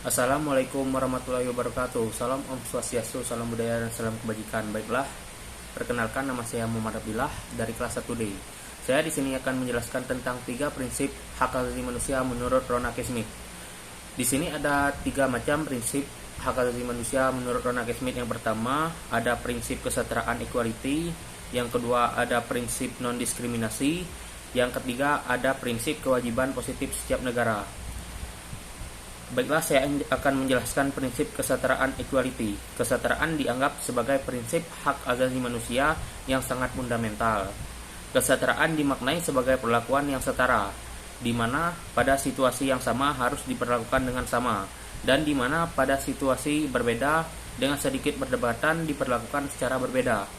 Assalamualaikum warahmatullahi wabarakatuh. Salam Om Swastiastu, salam budaya dan salam kebajikan. Baiklah, perkenalkan nama saya Muhammad Abdillah dari kelas 1D. Saya di sini akan menjelaskan tentang 3 prinsip hak asasi manusia menurut Ronald Smith. Di sini ada 3 macam prinsip hak asasi manusia menurut Ronald Smith. Yang pertama, ada prinsip kesetaraan equality. Yang kedua, ada prinsip non-diskriminasi. Yang ketiga, ada prinsip kewajiban positif setiap negara. Baiklah, saya akan menjelaskan prinsip kesetaraan equality. Kesetaraan dianggap sebagai prinsip hak asasi manusia yang sangat fundamental. Kesetaraan dimaknai sebagai perlakuan yang setara, di mana pada situasi yang sama harus diperlakukan dengan sama, dan di mana pada situasi berbeda dengan sedikit perdebatan diperlakukan secara berbeda.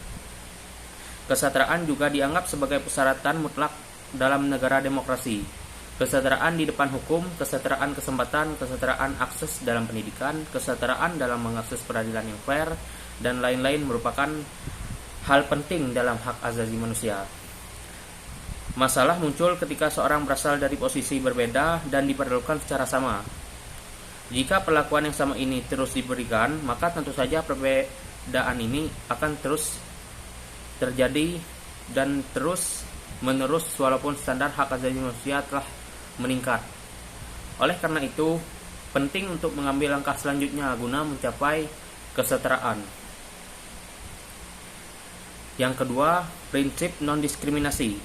Kesetaraan juga dianggap sebagai persyaratan mutlak dalam negara demokrasi. Kesetaraan di depan hukum, kesetaraan kesempatan, kesetaraan akses dalam pendidikan, kesetaraan dalam mengakses peradilan yang fair, dan lain-lain merupakan hal penting dalam hak asasi manusia. Masalah muncul ketika seorang berasal dari posisi berbeda dan diperlakukan secara sama. Jika perlakuan yang sama ini terus diberikan, maka tentu saja perbedaan ini akan terus terjadi dan terus menerus walaupun standar hak asasi manusia telah meningkat. Oleh karena itu, penting untuk mengambil langkah selanjutnya guna mencapai kesetaraan. Yang kedua, prinsip non-diskriminasi.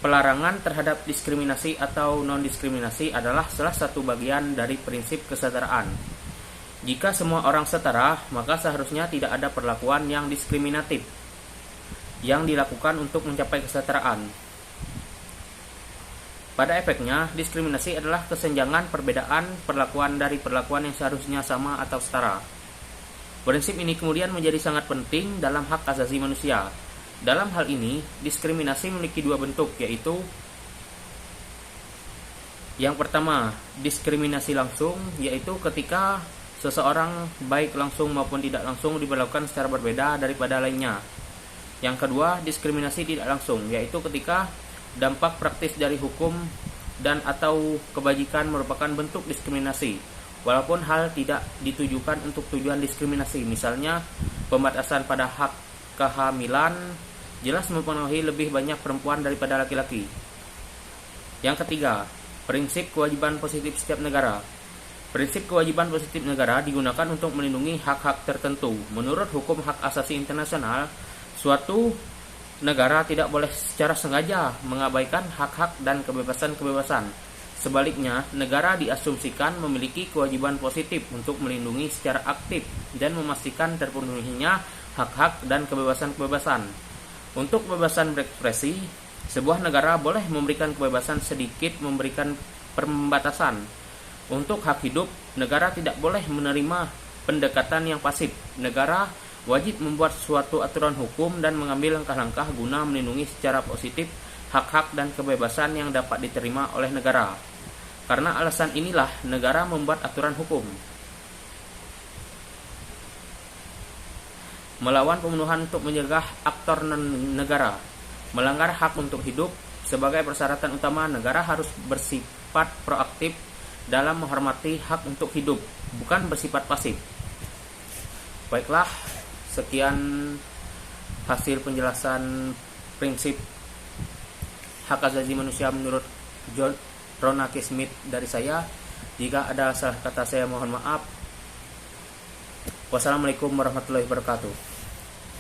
Pelarangan terhadap diskriminasi atau non-diskriminasi adalah salah satu bagian dari prinsip kesetaraan. Jika semua orang setara, maka seharusnya tidak ada perlakuan yang diskriminatif yang dilakukan untuk mencapai kesetaraan. Pada efeknya, diskriminasi adalah kesenjangan perbedaan perlakuan dari perlakuan yang seharusnya sama atau setara. Prinsip ini kemudian menjadi sangat penting dalam hak asasi manusia. Dalam hal ini, diskriminasi memiliki 2 bentuk, yaitu yang pertama, diskriminasi langsung, yaitu ketika seseorang baik langsung maupun tidak langsung diperlakukan secara berbeda daripada lainnya. Yang kedua, diskriminasi tidak langsung, yaitu ketika dampak praktis dari hukum dan atau kebajikan merupakan bentuk diskriminasi, walaupun hal tidak ditujukan untuk tujuan diskriminasi. Misalnya, pembatasan pada hak kehamilan jelas mempengaruhi lebih banyak perempuan daripada laki-laki. Yang ketiga, prinsip kewajiban positif setiap negara. Prinsip kewajiban positif negara digunakan untuk melindungi hak-hak tertentu. Menurut hukum hak asasi internasional, suatu negara tidak boleh secara sengaja mengabaikan hak-hak dan kebebasan-kebebasan. Sebaliknya, negara diasumsikan memiliki kewajiban positif untuk melindungi secara aktif dan memastikan terpenuhinya hak-hak dan kebebasan-kebebasan. Untuk kebebasan berekspresi, sebuah negara boleh memberikan kebebasan sedikit memberikan pembatasan. Untuk hak hidup, negara tidak boleh menerima pendekatan yang pasif. Negara wajib membuat suatu aturan hukum dan mengambil langkah-langkah guna melindungi secara positif hak-hak dan kebebasan yang dapat diterima oleh negara. Karena alasan inilah negara membuat aturan hukum. Melawan pembunuhan untuk mencegah aktor negara. Melanggar hak untuk hidup sebagai persyaratan utama, negara harus bersifat proaktif dalam menghormati hak untuk hidup, bukan bersifat pasif. Baiklah, sekian hasil penjelasan prinsip hak asasi manusia menurut Ronald Smith dari saya. Jika ada salah kata saya mohon maaf. Wassalamualaikum warahmatullahi wabarakatuh.